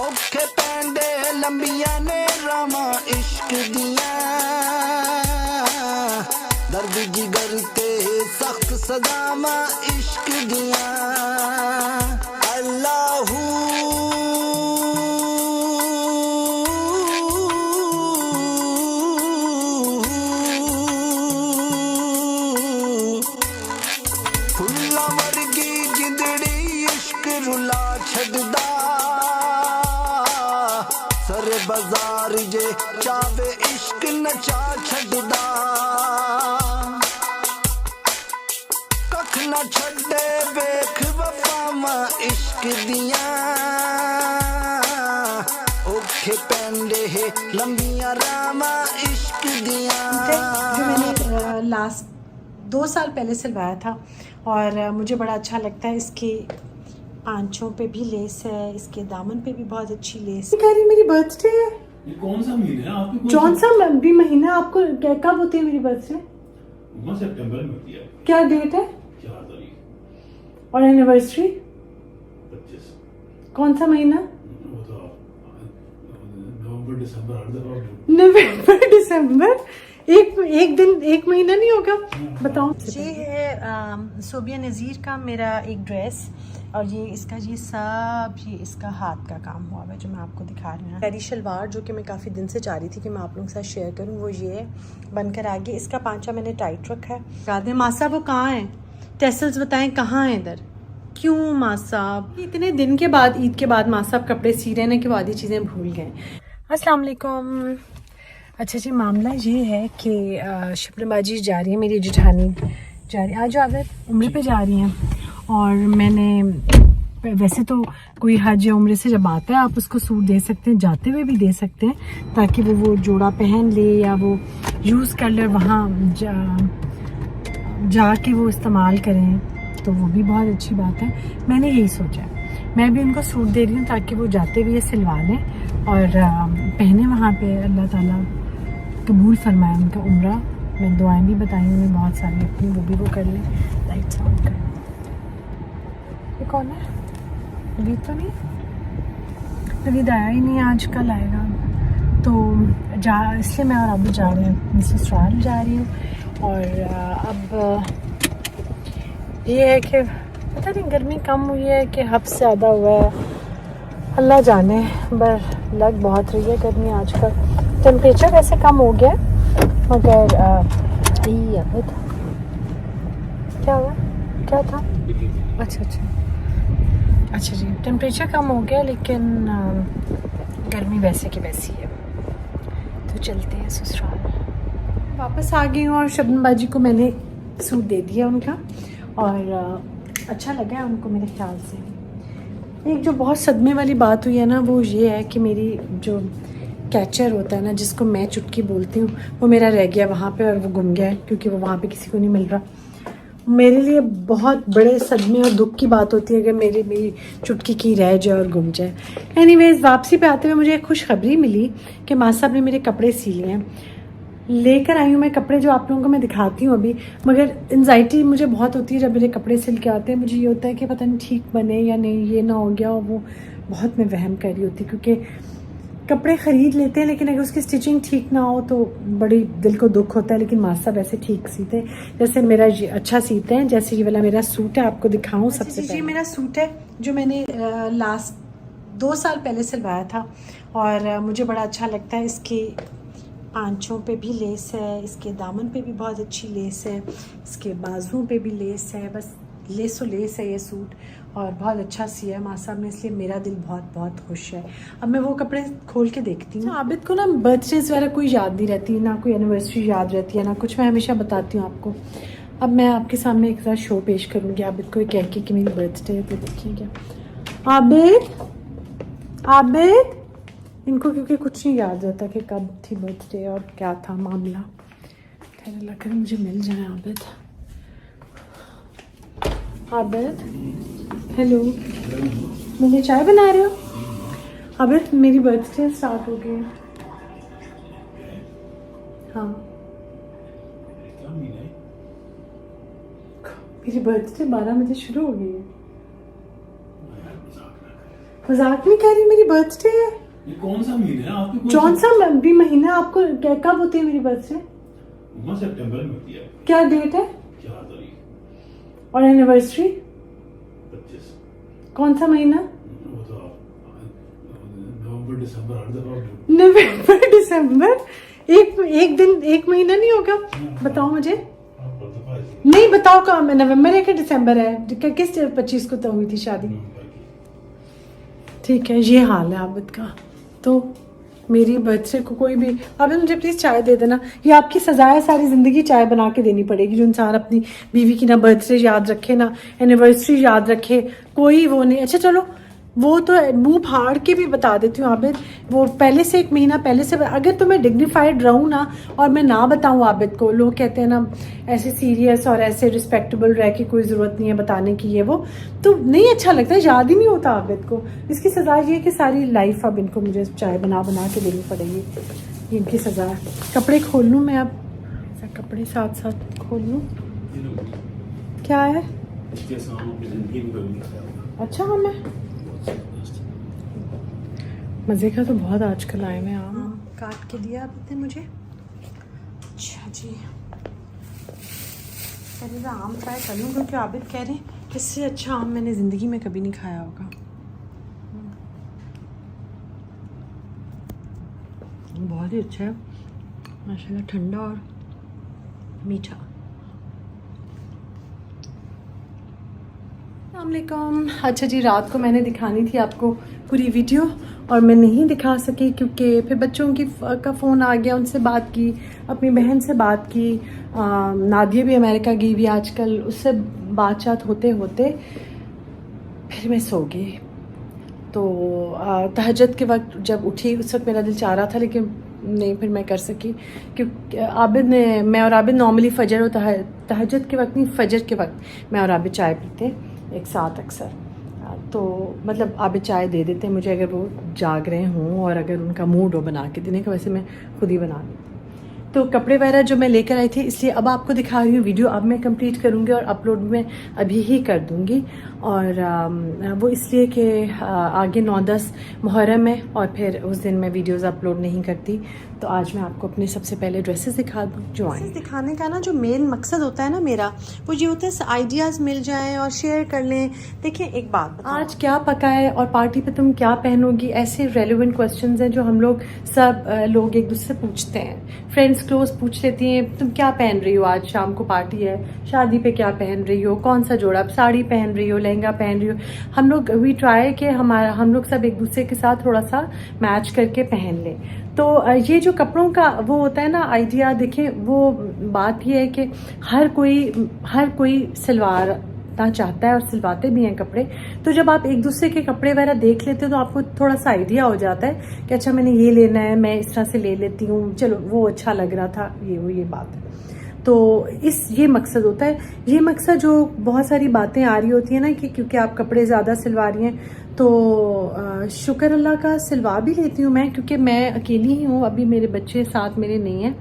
औखे पैंदे लंबियां ने रामा इश्क दियां, दर्द जिगर ते सख्त सदामा इश्क दियां। अल्लाहू फुल्ला वर्गी जिंदड़ी इश्क रुला छड़दा, सर बाजार जे चावे इश्क नचा छड़दा। कख न छड़े वेख वफावा इश्क दियां, औखे पैंदे लंबियां रामा इश्क दियां। जो मैंने लास्ट 2 साल पहले सिलवाया था और मुझे बड़ा अच्छा लगता है। इसके पांचों पे भी लेस है, इसके दामन पे भी बहुत अच्छी लेस है। कह रही मेरी बर्थडे है। ये कौन सा महीना है आपके? कौन सा भी महीना आपको कब होती है मेरी बर्थडे? सितंबर में होती है। क्या डेट है? 4 तारीख। और एनिवर्सरी 25। कौन सा महीना? वो तो नवंबर दिसंबर। एक दिन एक महीना नहीं होगा? बताओ। ये है सोबिया नज़ीर का मेरा एक ड्रेस, और ये इसका ये इसका हाथ का काम हुआ है जो मैं आपको दिखा रही हूँ। मेरी शलवार जो कि मैं काफ़ी दिन से चाह रही थी कि मैं आप लोगों के साथ शेयर करूँ, वो ये है बनकर आगे। इसका पांचा मैंने टाइट रखा है। याद है मासा वो कहाँ है? टेसल्स बताएं कहाँ है इधर? क्यों मासा? इतने दिन के बाद, ईद के बाद मासा कपड़े सी रहे हैं कि बाद ये चीज़ें भूल गए। अस्सलाम वालेकुम। अच्छा जी, मामला ये है कि शबनम जा रही है, मेरी जेठानी जा रही है आज आदत उम्र पे जा रही हैं। और मैंने वैसे तो कोई हज या उम्र से जब आता है आप उसको सूट दे सकते हैं, जाते हुए भी दे सकते हैं, ताकि वो जोड़ा पहन ले या वो यूज़ कर ले, वहाँ जाके वो इस्तेमाल करें, तो वो भी बहुत अच्छी बात है। मैंने यही सोचा है, मैं भी उनको सूट दे रही हूँ ताकि वो जाते हुए सिलवा लें और पहने वहाँ पे। अल्लाह ताला कबूल फरमाए उनका उम्रा। मैं दुआएं भी बताई उन्हें बहुत सारी अपनी, वो भी वो कर लें। लाइट साउंड कर। ये कौन है? नवीद तो नहीं? नवीद आया ही नहीं, आज कल आएगा। तो इसलिए मैं और अभी जा रहे हैं, मैं ससुराल जा रही हूँ। और अब ये है कि पता नहीं गर्मी कम हुई है कि हद से ज़्यादा हुआ है, अल्लाह जाने। पर लग बहुत रही है गर्मी आजकल। टेम्परेचर वैसे कम हो गया मगर क्या हुआ? क्या था? अच्छा जी, टेम्परेचर कम हो गया लेकिन गर्मी वैसे की वैसी है। तो चलते हैं ससुराल। वापस आ गई हूँ और शबनम बाजी को मैंने सूट दे दिया उनका, और अच्छा लगा है उनको मेरे ख्याल से। एक जो बहुत सदमे वाली बात हुई है ना, वो ये है कि मेरी जो कैचर होता है ना, जिसको मैं चुटकी बोलती हूँ, वो मेरा रह गया वहाँ पे और वो गुम गया है क्योंकि वो वहाँ पे किसी को नहीं मिल रहा। मेरे लिए बहुत बड़े सदमे और दुख की बात होती है अगर मेरी चुटकी की रह जाए और गुम जाए। एनीवेज, वापसी पे आते हुए मुझे एक खुशखबरी मिली कि माँ साहब ने मेरे कपड़े सी लिए हैं। लेकर आई हूँ मैं कपड़े जो आप लोगों को मैं दिखाती हूँ अभी, मगर एंजाइटी मुझे बहुत होती है जब मेरे कपड़े सिल के आते हैं। मुझे ये होता है कि पता नहीं ठीक बने या नहीं, ये ना हो गया, वो बहुत मैं वहम कर रही होती, क्योंकि कपड़े ख़रीद लेते हैं लेकिन अगर उसकी स्टिचिंग ठीक ना हो तो बड़ी दिल को दुख होता है। लेकिन मास्टर वैसे ठीक सीते हैं, जैसे मेरा ये अच्छा सीते हैं। जैसे ये वाला मेरा सूट है, आपको दिखाऊं सबसे पहले। ये मेरा सूट है जो मैंने लास्ट 2 साल पहले सिलवाया था और मुझे बड़ा अच्छा लगता है। इसके पांचों पे भी लेस है, इसके दामन पे भी बहुत अच्छी लेस है, इसके बाजुओं पे भी लेस है। बस लेसो लेस है ये सूट, और बहुत अच्छा सिया है माँ साहब ने, इसलिए मेरा दिल बहुत बहुत खुश है। अब मैं वो कपड़े खोल के देखती हूँ। आबिद को ना बर्थडेज वगैरह कोई याद नहीं रहती, ना कोई एनिवर्सरी याद रहती है, ना कुछ। मैं हमेशा बताती हूँ आपको। अब मैं आपके सामने एक शो पेश करूँगी आबिद को कह के कि मेरी बर्थडे है, तो देखिएगा। आबिद इनको क्योंकि कुछ नहीं याद रहता कि कब थी बर्थडे और क्या था मामला। खैर अल्लाह करे मुझे मिल जाए आबिद। हेलो, मुझे चाय बना रहे हो? आबिद मेरी बर्थडे स्टार्ट हो गई है। हाँ, मेरी बर्थडे 12 बजे शुरू हो गई है। मजाक नहीं कर रही, मेरी बर्थडे है। ये कौन सा महीना है आपके? कौन सा भी महीना आपको कब होती है मेरी बर्थडे? उम्मा सितंबर में होती है। क्या डेट है? 4 तारीख। और एनिवर्सरी 25। कौन सा महीना? वो तो नवंबर दिसंबर 8 दफा। नवंबर दिसंबर, एक दिन एक महीना नहीं होगा? बताओ मुझे, नहीं बताओ कहाँ, नवंबर है कि दिसंबर है? किस 25 को तो हुई थी शादी? ठीक है, ये हाल है आबिद का। तो मेरी बर्थडे को कोई भी, आबिद मुझे प्लीज़ चाय दे देना। ये आपकी सजा है, सारी ज़िंदगी चाय बना के देनी पड़ेगी। जो इंसान अपनी बीवी की ना बर्थडे याद रखे ना एनिवर्सरी याद रखे, कोई वो नहीं। अच्छा चलो, वो तो मुंह फाड़ के भी बता देती हूँ आबिद, वो पहले से एक महीना पहले से। अगर तो मैं डिग्निफाइड रहूँ ना और मैं ना बताऊँ आबिद को, लोग कहते हैं ना ऐसे सीरियस और ऐसे रिस्पेक्टेबल रह के कोई ज़रूरत नहीं है बताने की, ये वो तो नहीं अच्छा लगता है, याद ही नहीं होता आबिद को। इसकी सज़ा ये है कि सारी लाइफ अब इनको मुझे चाय बना बना के देनी पड़ेगी, ये इनकी सज़ा है। कपड़े खोल लूँ मैं अब, कपड़े साथ साथ खोल लूँ। क्या है? अच्छा हाँ, मैं मज़े का तो बहुत आजकल आए में आम काट के दिया आपने मुझे। अच्छा जी, पहले तो आम ट्राई कर लूँ क्योंकि आबिद कह रहे हैं इससे अच्छा आम मैंने ज़िंदगी में कभी नहीं खाया होगा। बहुत ही अच्छा है माशाल्लाह, ठंडा और मीठा। अस्सलामुअलैकुम। अच्छा जी, रात को मैंने दिखानी थी आपको पूरी वीडियो और मैं नहीं दिखा सकी क्योंकि फिर बच्चों का फ़ोन आ गया, उनसे बात की, अपनी बहन से बात की। नादिया भी अमेरिका गई हुई आजकल, उससे बातचीत होते होते फिर मैं सो गई। तो तहज्जुद के वक्त जब उठी उस वक्त मेरा दिल चाह रहा था, लेकिन नहीं फिर मैं कर सकी क्योंकि मैं और आबिद नॉर्मली फ़जर और तहज्जुद के वक्त नहीं, फ़जर के वक्त मैं और आबिद चाय पीते एक साथ अक्सर। तो मतलब आबिद चाय दे देते मुझे अगर वो जाग रहे हों और अगर उनका मूड हो बना के देने का, वैसे मैं खुद ही बना लेती। तो कपड़े वगैरह जो मैं लेकर आई थी, इसलिए अब आपको दिखा रही हूँ। वीडियो अब मैं कंप्लीट करूँगी और अपलोड मैं अभी ही कर दूँगी। और वो इसलिए कि आगे 9-10 मुहर्रम है और फिर उस दिन मैं वीडियोस अपलोड नहीं करती। तो आज मैं आपको अपने सबसे पहले ड्रेसेस दिखा दूँ जो आए। दिखाने का ना जो मेन मकसद होता है ना मेरा, वो ये होता है आइडियाज़ मिल जाएँ और शेयर कर लें। देखिए एक बात, आज क्या पका है और पार्टी पे तुम क्या पहनोगी, ऐसे रेलिवेंट क्वेश्चंस हैं जो हम लोग सब लोग एक दूसरे से पूछते हैं। फ्रेंड्स क्लोज पूछ लेती हैं तुम क्या पहन रही हो, आज शाम को पार्टी है, शादी पे क्या पहन रही हो, कौन सा जोड़ा, साड़ी पहन रही हो, लहंगा पहन रही हो। हम लोग वी ट्राई कि हम लोग सब एक दूसरे के साथ थोड़ा सा मैच करके पहन लें। तो ये जो कपड़ों का वो होता है ना आइडिया, देखें वो बात ये है कि हर कोई सिलवाना चाहता है और सिलवाते भी हैं कपड़े। तो जब आप एक दूसरे के कपड़े वगैरह देख लेते हो तो आपको थोड़ा सा आइडिया हो जाता है कि अच्छा मैंने ये लेना है, मैं इस तरह से ले लेती हूँ, चलो वो अच्छा लग रहा था, ये बात है। तो ये मकसद होता है। ये मकसद जो बहुत सारी बातें आ रही होती हैं ना कि क्योंकि आप कपड़े ज़्यादा सिलवा रही हैं, तो शुक्र अल्लाह का सिलवा भी लेती हूँ मैं, क्योंकि मैं अकेली ही हूँ, अभी मेरे बच्चे साथ मेरे नहीं हैं।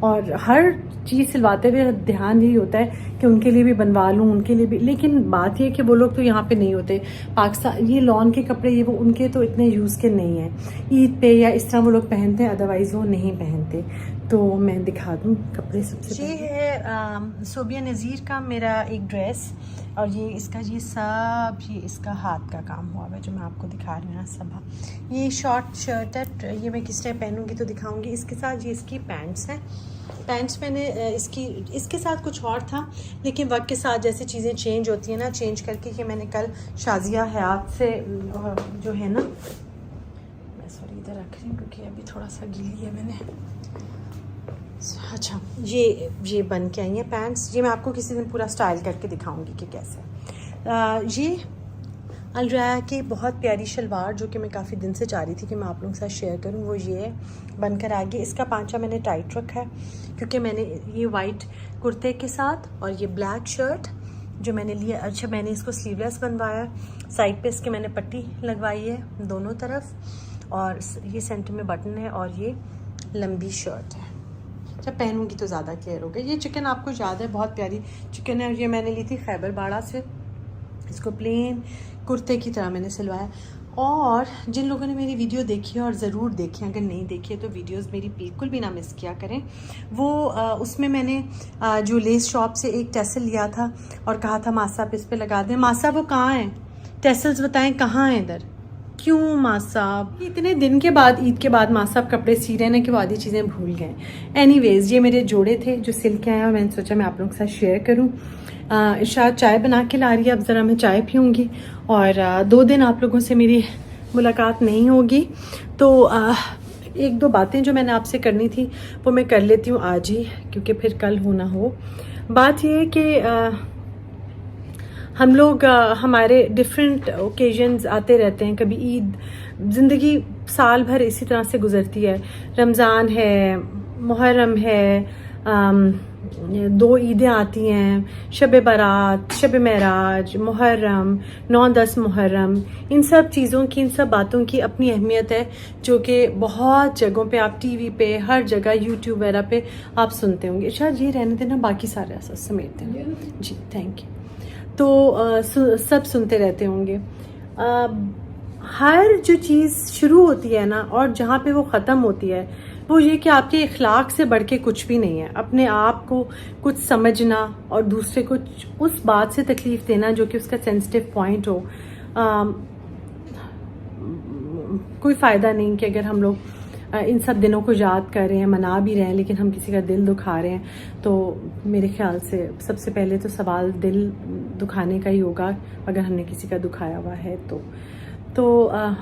और हर चीज़ सिलवाते हुए ध्यान यही होता है कि उनके लिए भी बनवा लूँ, उनके लिए भी। लेकिन बात ये है कि वो लोग तो यहाँ पे नहीं होते, पाकिस्तान, ये लॉन के कपड़े ये वो उनके तो इतने यूज़ के नहीं हैं। ईद पे या इस तरह वो लोग पहनते हैं, अदरवाइज़ वो नहीं पहनते। तो मैं दिखा दूँ कपड़े सबसे। ये है सोबिया नज़ीर का मेरा एक ड्रेस, और ये इसका हाथ का काम हुआ है जो मैं आपको दिखा रही हूँ ना सब। ये शॉर्ट शर्ट है, ये मैं किस टाइम पहनूंगी तो दिखाऊंगी। इसके साथ ये इसकी पैंट्स हैं। पैंट्स मैंने इसके साथ कुछ और था, लेकिन वक्त के साथ जैसे चीज़ें चेंज होती हैं ना, चेंज करके कि मैंने कल शाजिया हयात से जो है ना, मैं सॉरी इधर रख रही हूँ क्योंकि अभी थोड़ा सा गीली है मैंने। अच्छा, ये बन के आई हैं पैंट्स। ये मैं आपको किसी दिन पूरा स्टाइल करके दिखाऊंगी कि कैसे। ये अलराया की बहुत प्यारी शलवार जो कि मैं काफ़ी दिन से चाह रही थी कि मैं आप लोगों के साथ शेयर करूं, वो ये बनकर आ गई। इसका पांचा मैंने टाइट रखा है क्योंकि मैंने ये वाइट कुर्ते के साथ और ये ब्लैक शर्ट जो मैंने लिया, अच्छा मैंने इसको स्लीवलेस बनवाया, साइड पे इसके मैंने पट्टी लगवाई है दोनों तरफ, और ये सेंटर में बटन है, और ये लंबी शर्ट है। जब पहनूंगी तो ज़्यादा क्लियर होगा। ये चिकन आपको याद है, बहुत प्यारी चिकन है, और ये मैंने ली थी खैबर बाड़ा से। इसको प्लेन कुर्ते की तरह मैंने सिलवाया। और जिन लोगों ने मेरी वीडियो देखी है और ज़रूर देखें, अगर नहीं देखी है तो वीडियोस मेरी बिल्कुल भी ना मिस किया करें। वो उसमें मैंने जो लेस शॉप से एक टेसल लिया था और कहा था मासा इस पे लगा दें। मासा वो कहाँ है? टेसल्स बताएं कहाँ हैं इधर? क्यों माँ साहब इतने दिन के बाद, ईद के बाद माँ साहब कपड़े सी रहे हैं कि वो आधी चीज़ें भूल गए। एनीवेज, ये मेरे जोड़े थे जो सिल के आए और मैंने सोचा मैं आप लोगों के साथ शेयर करूँ। इरशाद चाय बना के ला रही है, अब ज़रा मैं चाय पीऊँगी और 2 दिन आप लोगों से मेरी मुलाकात नहीं होगी, तो 1-2 बातें जो मैंने आपसे करनी थी वो मैं कर लेती हूँ आज ही, क्योंकि फिर कल हो ना हो। बात ये है कि हम लोग हमारे डिफरेंट ओकेजन्स आते रहते हैं। कभी ईद, ज़िंदगी साल भर इसी तरह से गुजरती है। रमज़ान है, मुहर्रम है, 2 ईदें आती हैं, शब बारात, शब महराज, मुहर्रम, 9-10 मुहर्रम। इन सब चीज़ों की, इन सब बातों की अपनी अहमियत है, जो कि बहुत जगहों पे आप टीवी पे, हर जगह यूट्यूब वगैरह पे आप सुनते होंगे। शायद ये रहने देना, बाकी सारे समेट देना जी, थैंक यू। तो सब सुनते रहते होंगे। हर जो चीज़ शुरू होती है ना और जहाँ पे वो ख़त्म होती है, वो ये कि आपके इखलाक से बढ़ के कुछ भी नहीं है। अपने आप को कुछ समझना और दूसरे को उस बात से तकलीफ़ देना जो कि उसका सेंसिटिव पॉइंट हो, कोई फ़ायदा नहीं। कि अगर हम लोग इन सब दिनों को याद कर रहे हैं, मना भी रहे हैं, लेकिन हम किसी का दिल दुखा रहे हैं, तो मेरे ख्याल से सबसे पहले तो सवाल दिल दुखाने का ही होगा अगर हमने किसी का दुखाया हुआ है तो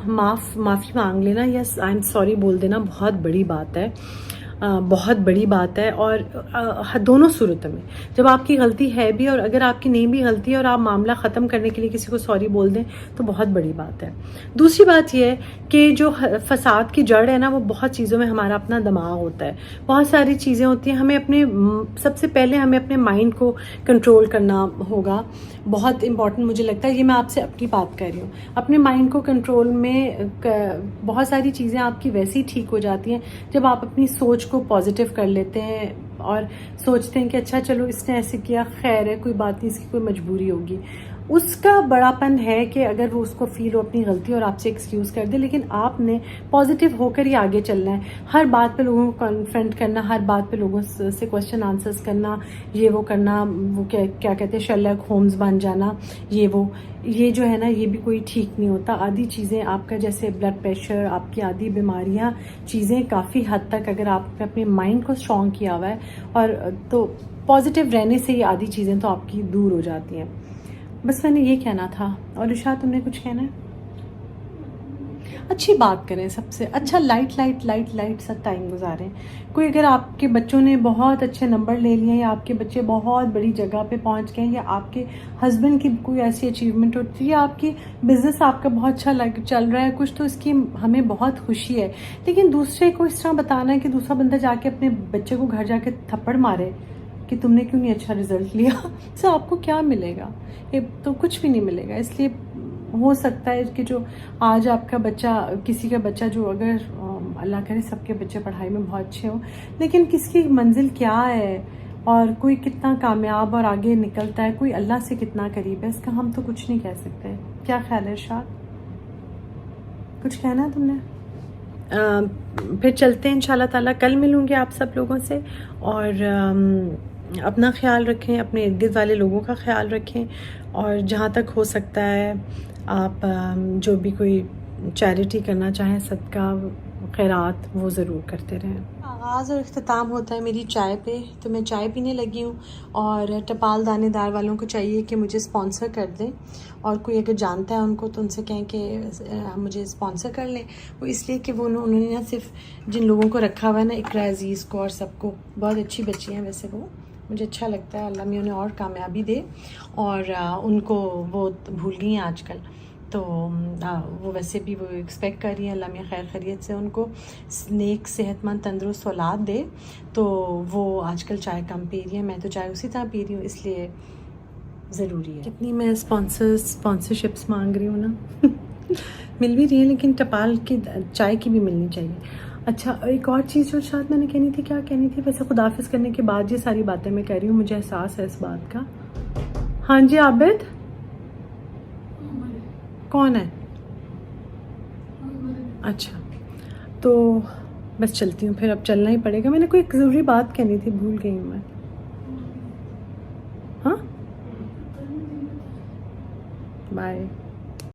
माफ़ी मांग लेना, यस आई एम सॉरी बोल देना बहुत बड़ी बात है, बहुत बड़ी बात है। और दोनों सूरतों में, जब आपकी गलती है भी और अगर आपकी नहीं भी गलती है और आप मामला ख़त्म करने के लिए किसी को सॉरी बोल दें तो बहुत बड़ी बात है। दूसरी बात यह है कि जो फसाद की जड़ है ना, वो बहुत चीज़ों में हमारा अपना दिमाग होता है, बहुत सारी चीज़ें होती हैं। हमें सबसे पहले हमें अपने माइंड को कंट्रोल करना होगा, बहुत इम्पॉर्टेंट मुझे लगता है। ये मैं आपसे अपनी बात कर रही हूँ। अपने माइंड को कंट्रोल में बहुत सारी चीज़ें आपकी वैसे ही ठीक हो जाती हैं जब आप अपनी सोच को पॉजिटिव कर लेते हैं और सोचते हैं कि अच्छा चलो इसने ऐसे किया, खैर है, कोई बात नहीं, इसकी कोई मजबूरी होगी। उसका बड़ापन है कि अगर वो उसको फील हो अपनी गलती और आपसे एक्सक्यूज़ कर दे, लेकिन आपने पॉजिटिव होकर ही आगे चलना है। हर बात पे लोगों को कन्फ्रंट करना, हर बात पे लोगों से क्वेश्चन आंसर्स करना, ये वो करना, वो क्या कहते हैं, शर्लक होम्स बन जाना, ये जो है ना, ये भी कोई ठीक नहीं होता। आधी चीज़ें आपका, जैसे ब्लड प्रेशर, आपकी आधी बीमारियां, चीज़ें काफ़ी हद तक अगर आपने अपने माइंड को स्ट्रॉन्ग किया हुआ है और तो पॉजिटिव रहने से ही आधी चीज़ें तो आपकी दूर हो जाती हैं। बस मैंने ये कहना था। और इरशाद, तुमने कुछ कहना है? अच्छी बात करें, सबसे अच्छा लाइट सा टाइम गुजारें। कोई अगर आपके बच्चों ने बहुत अच्छे नंबर ले लिए, या आपके बच्चे बहुत बड़ी जगह पे पहुंच गए, या आपके हस्बैंड की कोई ऐसी अचीवमेंट होती है, या आपकी बिजनेस आपका बहुत अच्छा चल रहा है कुछ, तो इसकी हमें बहुत खुशी है। लेकिन दूसरे को इस तरह बताना है कि दूसरा बंदा जाके अपने बच्चे को घर जाके थप्पड़ मारे कि तुमने क्यों नहीं अच्छा रिजल्ट लिया, तो आपको क्या मिलेगा? ये तो कुछ भी नहीं मिलेगा। इसलिए हो सकता है कि जो आज आपका बच्चा, किसी का बच्चा जो, अगर अल्लाह करे सबके बच्चे पढ़ाई में बहुत अच्छे हो, लेकिन किसकी मंजिल क्या है और कोई कितना कामयाब और आगे निकलता है, कोई अल्लाह से कितना करीब है, इसका हम तो कुछ नहीं कह सकते। क्या ख्याल है इरशाद? कुछ कहना है तुमने? फिर चलते हैं इंशाल्लाह ताला। कल मिलूंगी आप सब लोगों से। और अपना ख्याल रखें, अपने इर्द गिर्द वाले लोगों का ख्याल रखें, और जहाँ तक हो सकता है आप जो भी कोई चैरिटी करना चाहें, सदका खैरात, वो ज़रूर करते रहें। आगाज़ और इख्तिताम होता है मेरी चाय पे, तो मैं चाय पीने लगी हूँ। और टपाल दानेदार वालों को चाहिए कि मुझे स्पॉन्सर कर दें, और कोई अगर जानता है उनको तो उनसे कहें कि मुझे स्पॉन्सर कर लें। वो इसलिए कि वो उन्होंने ना सिर्फ जिन लोगों को रखा हुआ है ना, इकरा अजीज़ को और सबको, बहुत अच्छी बच्ची हैं वैसे वो, मुझे अच्छा लगता है। अल्लाह मियां उन्हें और कामयाबी दे। और उनको वो भूल गई हैं आजकल, तो वो वैसे भी वो एक्सपेक्ट कर रही हैं अल्लाह मियां खैर खैरियत से उनको नेक सेहतमंद तंदुरुस्त औलाद दे। तो वो आजकल चाय कम पी रही है, मैं तो चाय उसी तरह पी रही हूँ, इसलिए ज़रूरी है। कितनी मैं स्पॉन्सरशिप्स मांग रही हूँ ना मिल भी रही है, लेकिन टपाल की चाय की भी मिलनी चाहिए। अच्छा, एक और चीज़ जो शायद मैंने कहनी थी, क्या कहनी थी वैसे, खुदाफिज करने के बाद ये सारी बातें मैं कह रही हूँ, मुझे एहसास है इस बात का। हाँ जी आबिद, कौन है? अच्छा, तो बस चलती हूँ फिर, अब चलना ही पड़ेगा। मैंने कोई एक ज़रूरी बात कहनी थी, भूल गई हूँ मैं। हाँ, बाय।